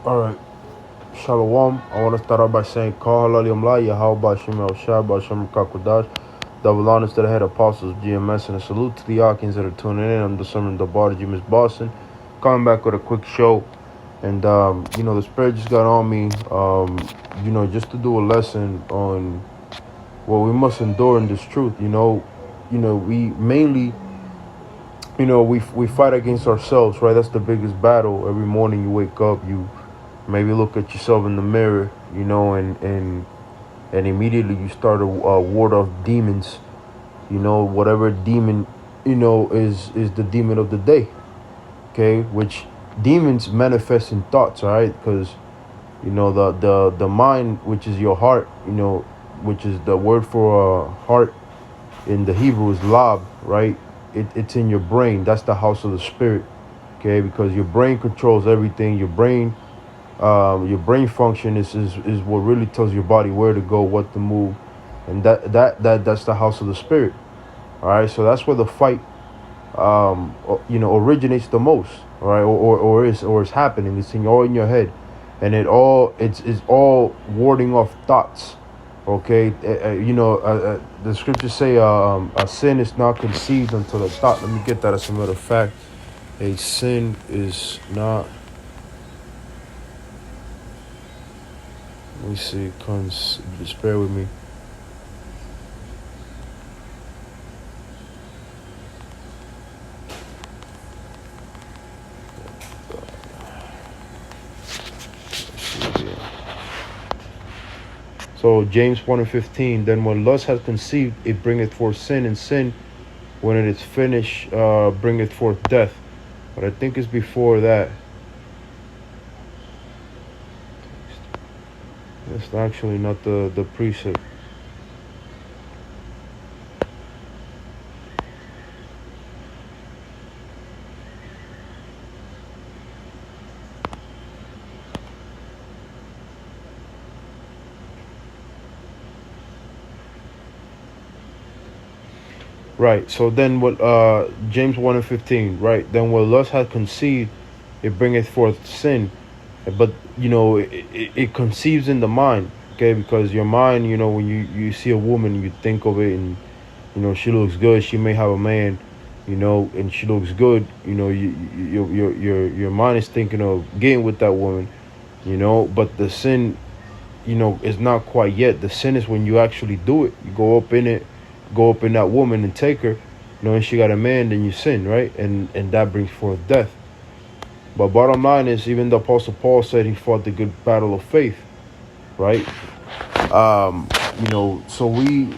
All right. Shalom. I want to start out by saying, Kal Halal Yamla, Yahweh Shem El Shai, Bashem Kakodash. Double honors to the head apostles, GMS, and a salute to the Yakins that are tuning in. I'm the Sermon the Bar, James Boston. Coming back with a quick show. And, the Spirit just got on me, just to do a lesson on what we must endure in this truth. We mainly, we fight against ourselves, right? That's the biggest battle. Every morning you wake up, you maybe look at yourself in the mirror, and immediately you start a ward of demons. Whatever demon, is the demon of the day. Okay, which demons manifest in thoughts, all right? Because the mind, which is your heart, which is the word for heart in the Hebrew is lab, right? It's in your brain. That's the house of the spirit. Okay, because your brain controls everything. Your brain function is what really tells your body where to go, what to move, and that's the house of the spirit. All right, so that's where the fight, originates the most. All right, or is happening. It's all in your head, and it's all warding off thoughts. Okay, the scriptures say a sin is not conceived until a thought. Let me get that as a matter of fact. A sin is not. Let me see. Just bear with me. So James 1:15. Then when lust has conceived, it bringeth forth sin, and sin, when it is finished, bringeth forth death. But I think it's before that. That's actually not the precept. Right. So then what James 1:15, right? Then what lust hath conceived, it bringeth forth sin. But it conceives in the mind, okay? Because your mind, when you see a woman, you think of it, and she looks good. She may have a man, and she looks good. Your mind is thinking of getting with that woman, But the sin, is not quite yet. The sin is when you actually do it. You go up in that woman and take her, and she got a man, then you sin, right? And that brings forth death. But bottom line is, even the Apostle Paul said he fought the good battle of faith, right? So we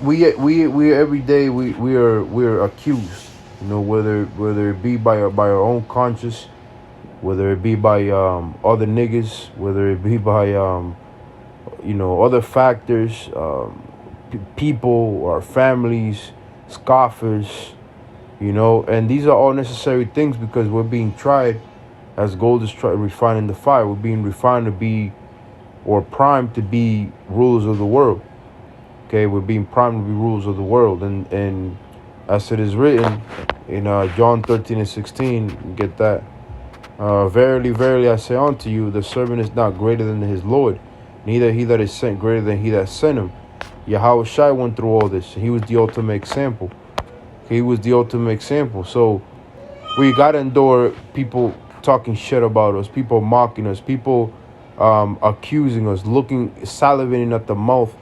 every day we're accused, whether it be by our own conscience, whether it be by other niggas, whether it be by other factors, people, our families, scoffers, and these are all necessary things because we're being tried. As gold is refined in the fire, we're being refined to be, or primed to be, rulers of the world. Okay, we're being primed to be rulers of the world, and as it is written in John 13:16, get that. Verily, verily, I say unto you, the servant is not greater than his Lord, neither he that is sent greater than he that sent him. Yahweh Shai went through all this. He was the ultimate example. He was the ultimate example. So we gotta endure people talking shit about us, people mocking us, people accusing us, salivating at the mouth,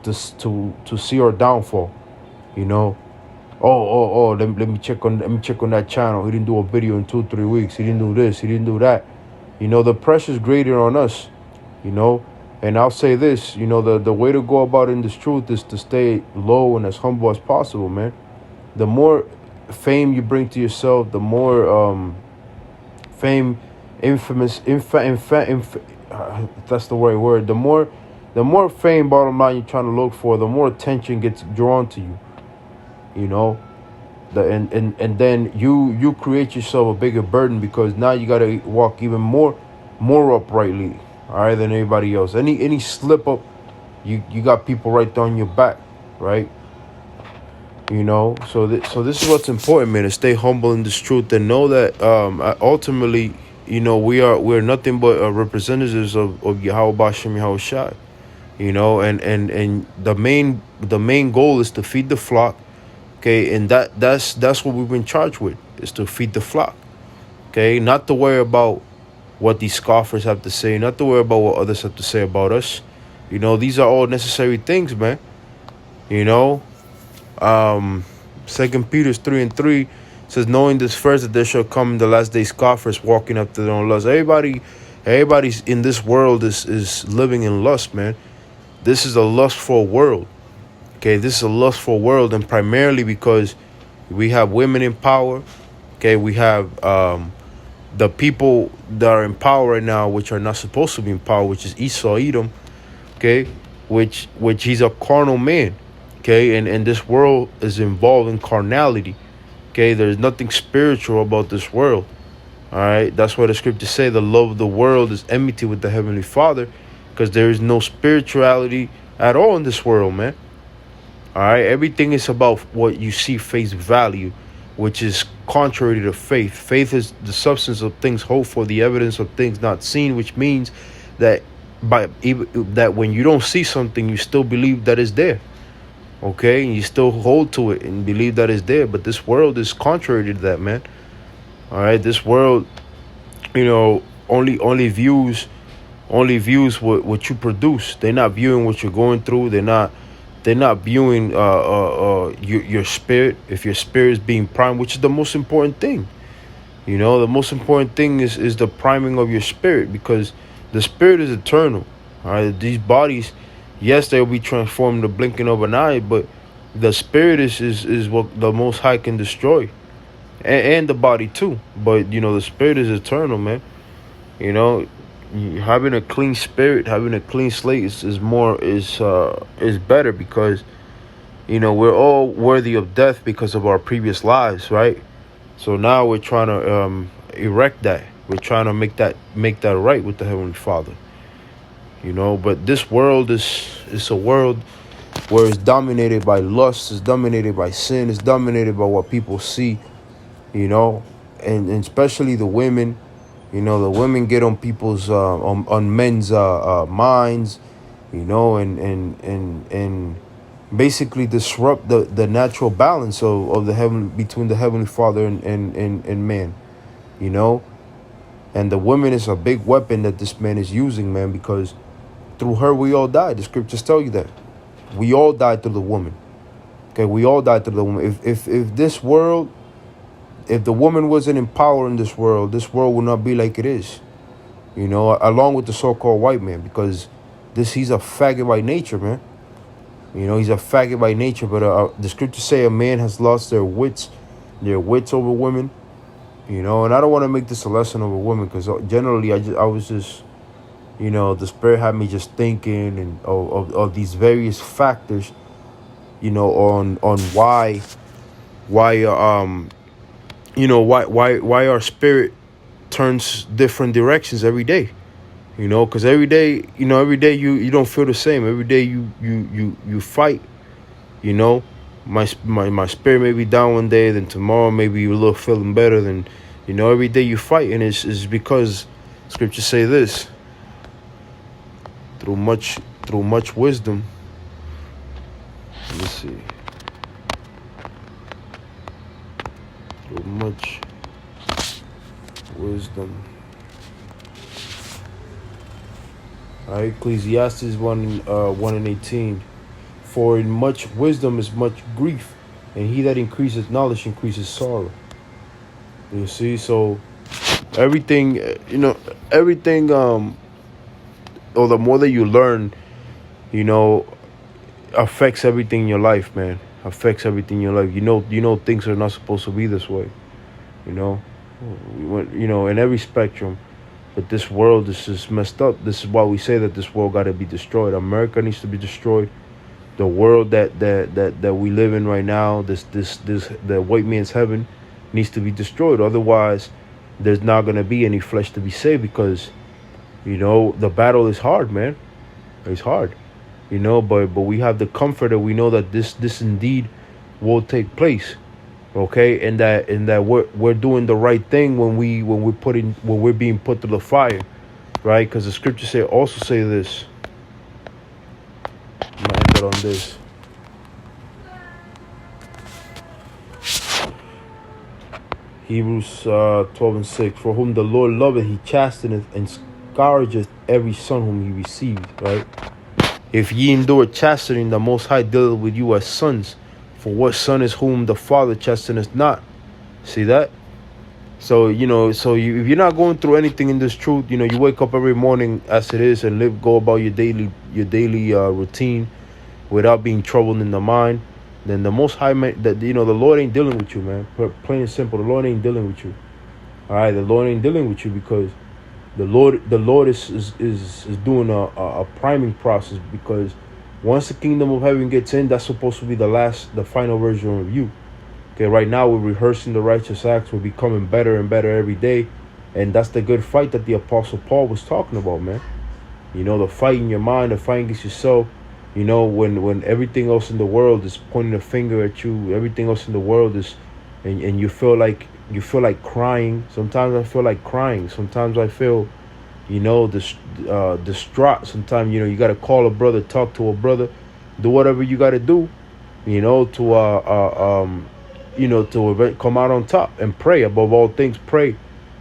to see our downfall. Let me check on that channel. He didn't do a video in 2-3 weeks. He didn't do this. He didn't do that. The pressure's greater on us. And I'll say this. The way to go about in this truth is to stay low and as humble as possible, man. The more fame you bring to yourself, the more fame, that's the right word. The more fame, bottom line, you're trying to look for, the more attention gets drawn to you. And then you create yourself a bigger burden because now you got to walk even more uprightly, all right, than anybody else. Any slip up, you got people right there on your back, right? So this is what's important, man, to stay humble in this truth and know that ultimately, we're nothing but representatives of Yahweh Bashem Yahweh Shai. And the main goal is to feed the flock. Okay, and that's what we've been charged with, is to feed the flock. Okay, not to worry about what these scoffers have to say, not to worry about what others have to say about us. These are all necessary things, man. you know 2 Peter 3:3 says, knowing this first, that there shall come in the last day scoffers, walking after their own lust. Everybody's in this world is living in lust, man. This is a lustful world. Okay, this is a lustful world, and primarily because we have women in power. Okay, we have the people that are in power right now, which are not supposed to be in power, which is Esau, Edom. Okay, which he's a carnal man. Okay, and this world is involved in carnality. Okay, there's nothing spiritual about this world. All right, that's why the scriptures say the love of the world is enmity with the Heavenly Father, because there is no spirituality at all in this world, man. All right, everything is about what you see face value, which is contrary to faith. Faith is the substance of things hoped for, the evidence of things not seen, which means that that when you don't see something, you still believe that it's there. Okay, and you still hold to it and believe that it's there. But this world is contrary to that, man. All right, this world, only views what you produce. They're not viewing what you're going through. They're not viewing your spirit. If your spirit is being primed, which is the most important thing. The most important thing is the priming of your spirit, because the spirit is eternal. All right, these bodies, yes, they'll be transformed in the blinking of an eye, but the spirit is what the Most High can destroy, and the body too. But the spirit is eternal, man. Having a clean spirit, having a clean slate is better, because we're all worthy of death because of our previous lives, right? So now we're trying to erect that. We're trying to make that right with the Heavenly Father. But this world is a world where it's dominated by lust, it's dominated by sin, it's dominated by what people see, and especially the women. The women get on people's on men's minds, and basically disrupt the natural balance of the heaven, between the Heavenly Father and man. And the woman is a big weapon that this man is using, man, because through her we all died. The scriptures tell you that we all died through the woman. Okay, we all died through the woman. If this world, if the woman wasn't in power in this world would not be like it is. Along with the so-called white man, because he's a faggot by nature, man. He's a faggot by nature. But the scriptures say a man has lost their wits over women. And I don't want to make this a lesson over women, because generally I was just, the Spirit had me just thinking and of these various factors, on why our spirit turns different directions every day. Because every day you don't feel the same. Every day you fight. My spirit may be down one day, then tomorrow maybe you're a little feeling better. Then every day you fight, and it's because scriptures say this: through much wisdom. Let me see. Through much wisdom. Ecclesiastes 1:18. For in much wisdom is much grief, and he that increases knowledge increases sorrow. You see, so everything, or the more that you learn, affects everything in your life, man. Affects everything in your life. Things are not supposed to be this way. In every spectrum. But this world is just messed up. This is why we say that this world got to be destroyed. America needs to be destroyed. The world that we live in right now, the white man's heaven, needs to be destroyed. Otherwise, there's not going to be any flesh to be saved, because the battle is hard, man. It's hard. But we have the comfort that we know that this indeed will take place. okay, and that we're doing the right thing when we're being put through the fire, right? Because the scriptures say this. I'm gonna end it on this. Hebrews 12:6. For whom the Lord loveth, he chasteneth and scourgeth every son whom he received, right? If ye endure chastening, the Most High dealeth with you as sons. For what son is whom the Father chasteneth not? See that? So, if you're not going through anything in this truth, you wake up every morning as it is and go about your daily routine without being troubled in the mind, then the Most High, the Lord ain't dealing with you, man. Plain and simple, the Lord ain't dealing with you. All right, the Lord ain't dealing with you because the Lord is doing a priming process, because once the kingdom of heaven gets in, that's supposed to be the final version of you. Okay, right now we're rehearsing the righteous acts. We're becoming better and better every day. And that's the good fight that the Apostle Paul was talking about, man. The fight in your mind, the fight against yourself. When everything else in the world is pointing a finger at you, everything else in the world is, and you feel like crying. Sometimes I feel like crying. Sometimes I feel, distraught. Sometimes, you got to call a brother, talk to a brother, do whatever you got to do, to come out on top, and pray. Above all things, pray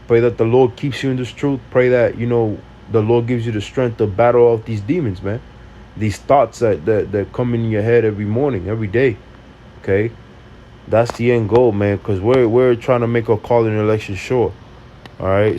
that the Lord keeps you in this truth. Pray that the Lord gives you the strength to battle off these demons, man, these thoughts that come in your head every morning, every day. Okay, that's the end goal, man, because we're trying to make our calling and election sure. All right.